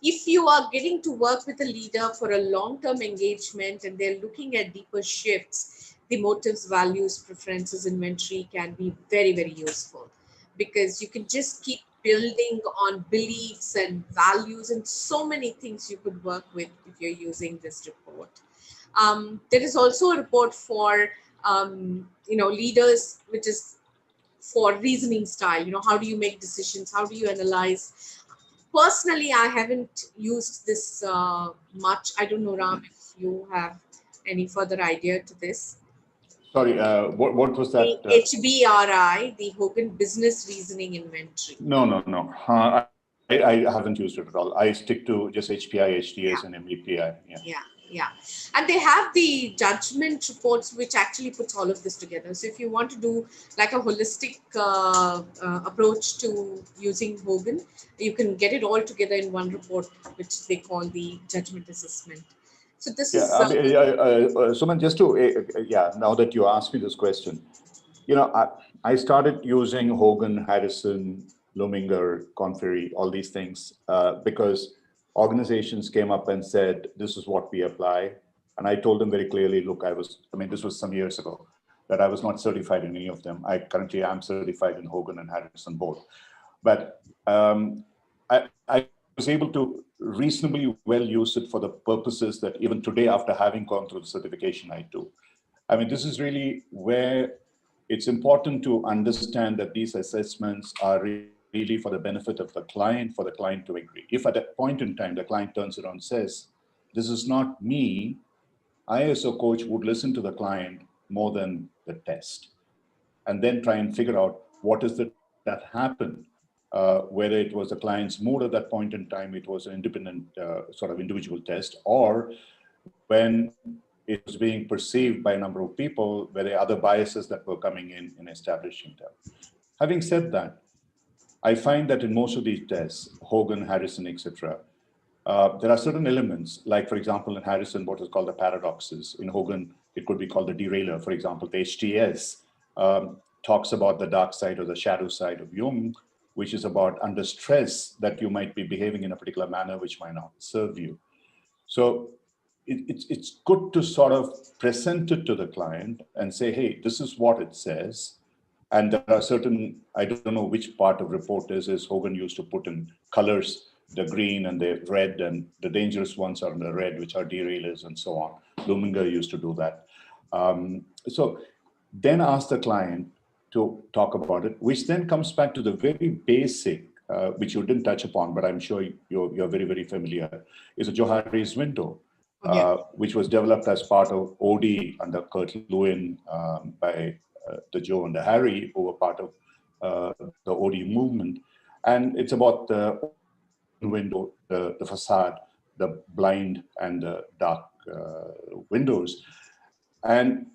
if you are getting to work with a leader for a long-term engagement and they're looking at deeper shifts, the motives, values, preferences inventory can be very, very useful, because you can just keep building on beliefs and values and so many things you could work with if you're using this report. There is also a report for leaders, which is for reasoning style. How do you make decisions? How do you analyze? Personally, I haven't used this much. I don't know, Ram, if you have any further idea to this. Sorry, what was that? The HBRI, the Hogan Business Reasoning Inventory. No. I haven't used it at all. I stick to just HPI, HDS, and MBTI. Yeah. And they have the judgment reports, which actually puts all of this together. So if you want to do like a holistic approach to using Hogan, you can get it all together in one report, which they call the judgment assessment. So this is... Suman, just to, now that you asked me this question, I started using Hogan, Harrison, Luminger, Conferry, all these things, because organizations came up and said, this is what we apply. And I told them very clearly, look, this was some years ago, that I was not certified in any of them. I currently am certified in Hogan and Harrison both. But I was able to reasonably well use it for the purposes that even today, after having gone through the certification, I do. This is really where it's important to understand that these assessments are really really for the benefit of the client, for the client to agree. If at that point in time, the client turns around and says, this is not me, I as a coach would listen to the client more than the test, and then try and figure out what is it that happened. Whether it was the client's mood at that point in time, it was an independent sort of individual test, or when it was being perceived by a number of people, were there other biases that were coming in establishing them. Having said that, I find that in most of these tests, Hogan, Harrison, etc., there are certain elements, like for example, in Harrison, what is called the paradoxes. In Hogan, it could be called the derailer. For example, the HTS talks about the dark side or the shadow side of Jung, which is about under stress that you might be behaving in a particular manner which might not serve you. So it's good to sort of present it to the client and say, hey, this is what it says. And there are certain, I don't know which part of report this is, Hogan used to put in colors, the green and the red, and the dangerous ones are in the red, which are derailers and so on. Luminger used to do that. So then ask the client to talk about it, which then comes back to the very basic, which you didn't touch upon, but I'm sure you're very, very familiar, is a Johari's window, which was developed as part of OD under Kurt Lewin by the Joe and the Harry, who were part of the OD movement. And it's about the window, the facade, the blind and the dark windows. And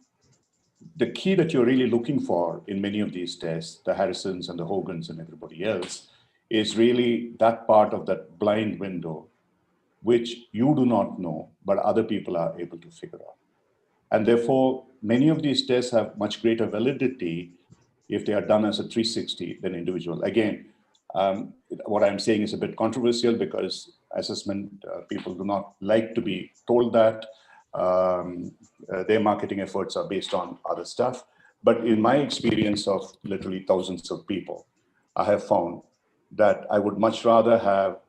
the key that you're really looking for in many of these tests, the Harrisons and the Hogans and everybody else, is really that part of that blind window, which you do not know, but other people are able to figure out. And therefore, many of these tests have much greater validity if they are done as a 360 than individual. Again, what I'm saying is a bit controversial because assessment people do not like to be told that. Their marketing efforts are based on other stuff. But in my experience of literally thousands of people, I have found that I would much rather have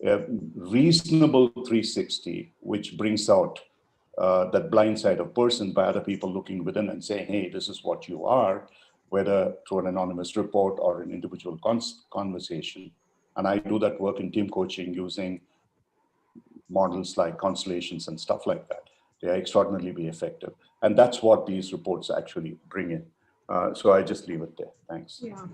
a reasonable 360, which brings out that blind side of person by other people looking within and saying, hey, this is what you are, whether through an anonymous report or an individual conversation. And I do that work in team coaching using models like constellations and stuff like that. They are extraordinarily effective. And that's what these reports actually bring in. So I just leave it there. Thanks. Yeah.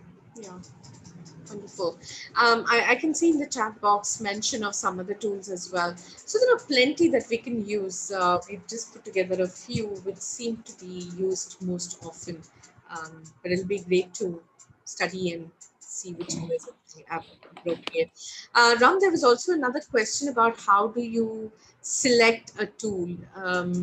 Wonderful. I can see in the chat box mention of some other tools as well. So there are plenty that we can use. We've just put together a few which seem to be used most often. But it'll be great to study and see which is appropriate. Ram, there was also another question about how do you select a tool.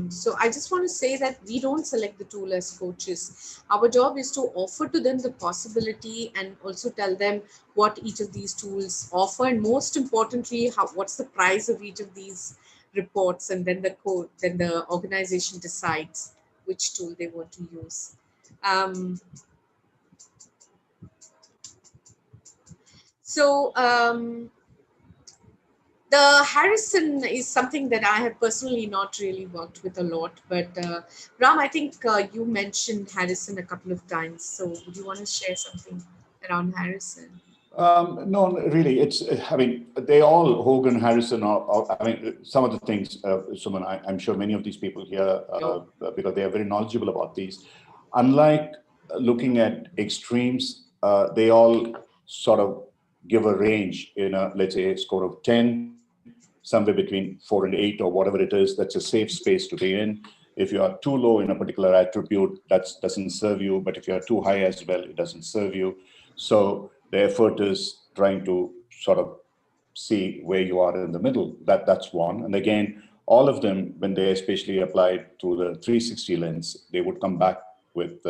So I just want to say that we don't select the tool as coaches. Our job is to offer to them the possibility and also tell them what each of these tools offer, and most importantly, what's the price of each of these reports, and then the organization decides which tool they want to use. The Harrison is something that I have personally not really worked with a lot, but Ram, I think you mentioned Harrison a couple of times. So would you want to share something around Harrison? No, really. They all, Hogan, Harrison, some of the things, Suman, I'm sure many of these people here, because they are very knowledgeable about these. Unlike looking at extremes, they all sort of give a range in let's say, a score of 10, somewhere between 4 and 8 or whatever it is. That's a safe space to be in. If you are too low in a particular attribute, that doesn't serve you. But if you are too high as well, it doesn't serve you. So the effort is trying to sort of see where you are in the middle. That's one. And again, all of them, when they especially applied through the 360 lens, they would come back with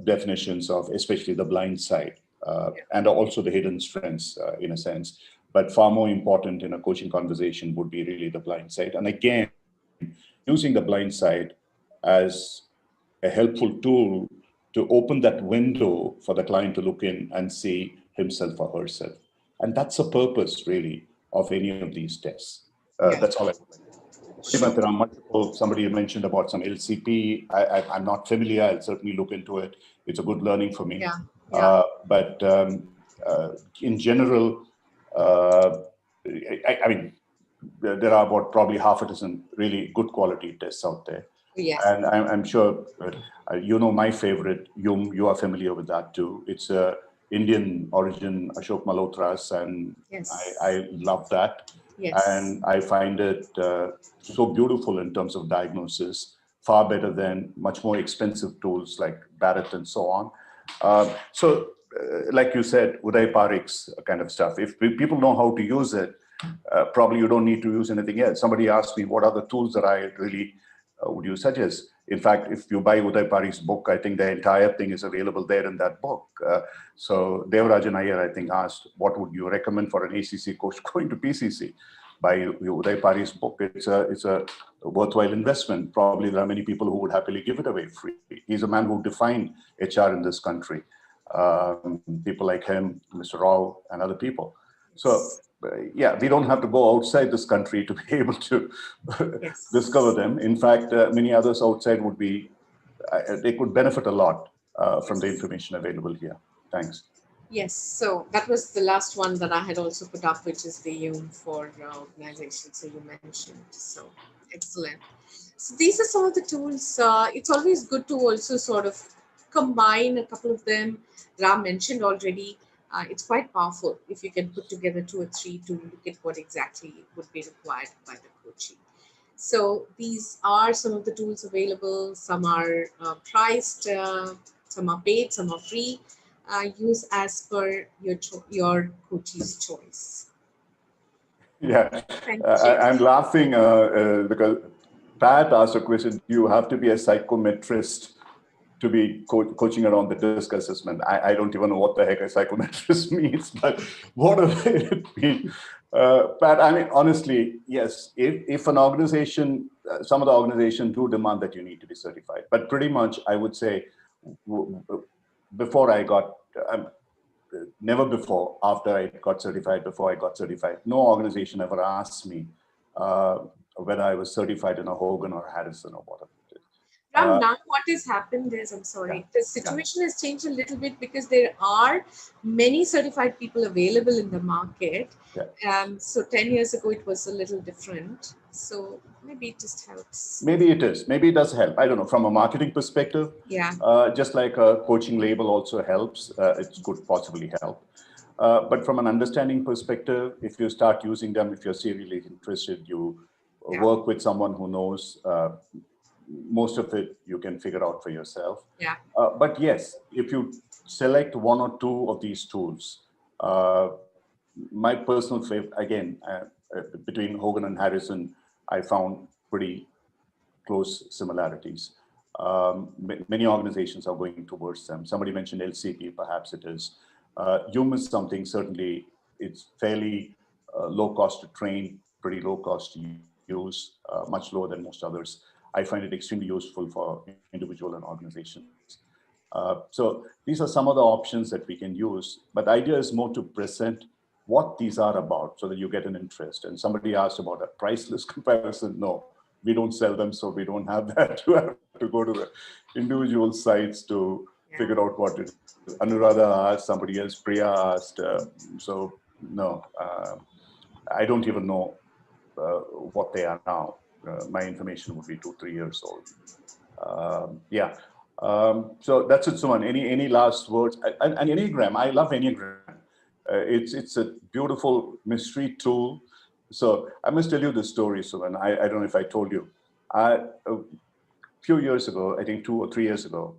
definitions of especially the blind side and also the hidden strengths in a sense. But far more important in a coaching conversation would be really the blind side. And again, using the blind side as a helpful tool to open that window for the client to look in and see himself or herself. And that's the purpose, really, of any of these tests. That's all I would say. There are multiple. Somebody mentioned about some LCP. I'm not familiar. I'll certainly look into it. It's a good learning for me. But in general, I mean, there are about probably half a dozen really good quality tests out there. Yes. And I'm sure you know my favorite, you are familiar with that too. It's a Indian origin, Ashok Malhotra's, and Yes. I love that. Yes. And I find it so beautiful in terms of diagnosis, far better than much more expensive tools like Barrett and so on. Like you said, Uday Parikh's kind of stuff. If people know how to use it, probably you don't need to use anything else. Somebody asked me, what are the tools that I really would you suggest? In fact, if you buy Uday Parikh's book, I think the entire thing is available there in that book. So Devarajan Iyer, I think, asked, what would you recommend for an ACC coach going to PCC? By Uday Parikh's book, it's a worthwhile investment. Probably there are many people who would happily give it away free. He's a man who defined HR in this country. People like him, Mr. Rao, and other people. So yeah, we don't have to go outside this country to be able to Yes. discover them. In fact, many others outside would be, they could benefit a lot from the information available here. Thanks. Yes, so that was the last one that I had also put up, which is the Yum for organization. So you mentioned, so excellent. So these are some of the tools. It's always good to also sort of combine a couple of them. Ram mentioned already. It's quite powerful if you can put together 2 or 3 to look at what exactly would be required by the coaching. So these are some of the tools available. Some are priced, some are paid, some are free. Use as per your coach's choice. Yeah, Thank you. I'm laughing because Pat asked a question, do you have to be a psychometrist to be coaching around the DISC assessment? I don't even know what the heck a psychometrist means, but whatever it means. Pat, I mean, honestly, yes, if an organization, some of the organizations do demand that you need to be certified, but pretty much I would say before I got, never before, after I got certified, before I got certified, no organization ever asked me whether I was certified in a Hogan or Harrison or whatever it is. Ram, now what has happened is, I'm sorry, the situation has changed a little bit because there are many certified people available in the market. So 10 years ago, it was a little different. So maybe it just helps. Maybe it is. Maybe it does help. I don't know. From a marketing perspective, just like a coaching label also helps, it could possibly help. But from an understanding perspective, if you start using them, if you're seriously interested, you work with someone who knows. Most of it you can figure out for yourself. But yes, if you select 1 or 2 of these tools, my personal favorite, again, between Hogan and Harrison, I found pretty close similarities. Many organizations are going towards them. Somebody mentioned LCP, perhaps it is. Yum is something, certainly it's fairly low cost to train, pretty low cost to use, much lower than most others. I find it extremely useful for individual and organizations. So these are some of the options that we can use, but the idea is more to present what these are about so that you get an interest. And somebody asked about a price list comparison. No, we don't sell them, so we don't have that. You have to go to the individual sites to figure out what it is. Anuradha asked, somebody else, Priya asked. So no, I don't even know what they are now. My information would be 2-3 years old. So that's it, Suman. Any last words? And Enneagram, I love Enneagram. It's a beautiful mystery tool. So I must tell you the story, Suman. I don't know if I told you. A few years ago, I think 2 or 3 years ago,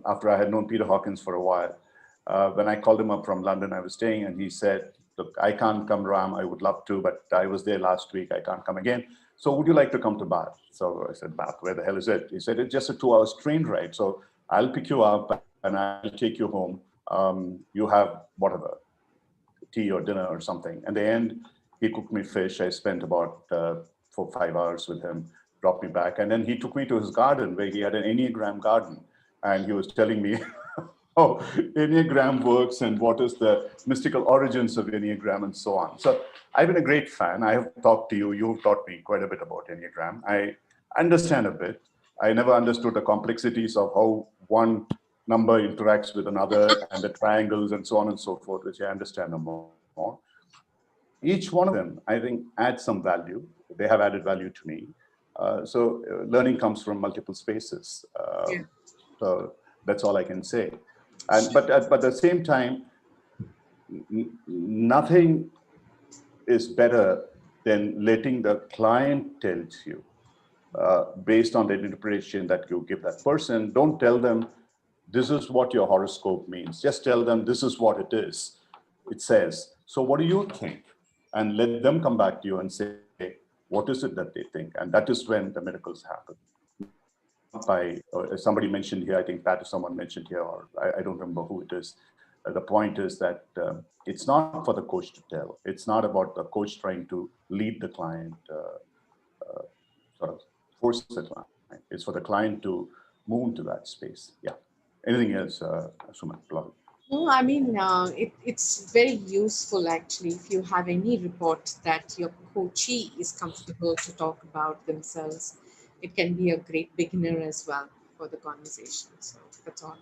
after I had known Peter Hawkins for a while, when I called him up from London, I was staying, and he said, look, I can't come, Ram. I would love to, but I was there last week. I can't come again. So would you like to come to Bath? So I said, Bath, where the hell is it? He said, it's just a 2-hour train ride. So I'll pick you up and I'll take you home. You have whatever, tea or dinner or something. And the end, he cooked me fish. I spent about 4 or 5 hours with him, dropped me back. And then he took me to his garden where he had an Enneagram garden. And he was telling me how Enneagram works and what is the mystical origins of Enneagram and so on. So I've been a great fan. I have talked to you. You've taught me quite a bit about Enneagram. I understand a bit. I never understood the complexities of how one number interacts with another, and the triangles and so on and so forth, which I understand more. Each one of them, I think, adds some value. They have added value to me. Learning comes from multiple spaces. Yeah. So that's all I can say. But at the same time, nothing is better than letting the client tells you, based on the interpretation that you give that person. Don't tell them, this is what your horoscope means. Just tell them, this is what it is. It says, so what do you think? And let them come back to you and say, what is it that they think? And that is when the miracles happen. Somebody mentioned here, I think Pat or someone mentioned here, or I don't remember who it is. The point is that it's not for the coach to tell. It's not about the coach trying to lead the client, sort of force the client. It's for the client to move into that space. Yeah. Anything else, Suman? No, I mean, it's very useful actually if you have any report that your coachee is comfortable to talk about themselves. It can be a great beginner as well for the conversation. So that's all.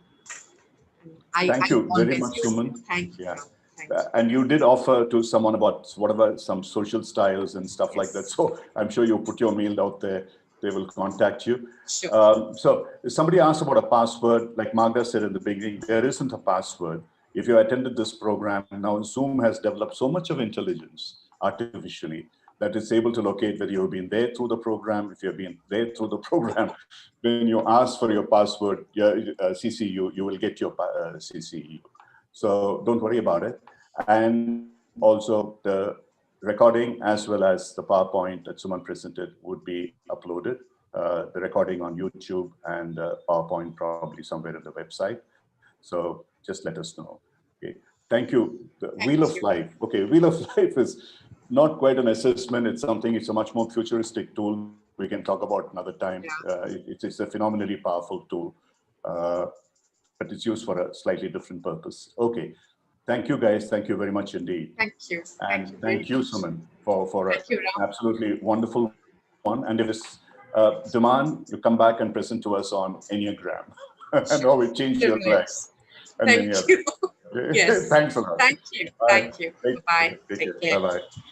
And Thank I you very always much, use it. Suman. Thank you. Yeah. Thank you. And you did offer to someone about whatever, some social styles and stuff like that. Yes. So I'm sure you put your mail out there. They will contact you. Sure. So somebody asked about a password. Like Magda said in the beginning, there isn't a password. If you attended this program, now Zoom has developed so much of intelligence artificially that it's able to locate whether you've been there through the program. If you've been there through the program, when you ask for your password, CCU, you will get your CCU. So don't worry about it. And also the recording as well as the PowerPoint that Suman presented would be uploaded. The recording on YouTube and PowerPoint probably somewhere on the website. So just let us know. Okay. Thank you. The Wheel of Life. Okay, Wheel of Life is not quite an assessment. It's something, it's a much more futuristic tool we can talk about another time. Yeah. It's a phenomenally powerful tool, but it's used for a slightly different purpose. Okay. Thank you, guys. Thank you very much indeed. Thank you. And thank you, Suman, for an Ram. absolutely wonderful one. And if it's demand, you come back and present to us on Enneagram and how it changed your life. Thank you. Yes. Thanks a lot. Thank you. Bye. Thank you. Bye-bye. Take Take care. care. Bye-bye.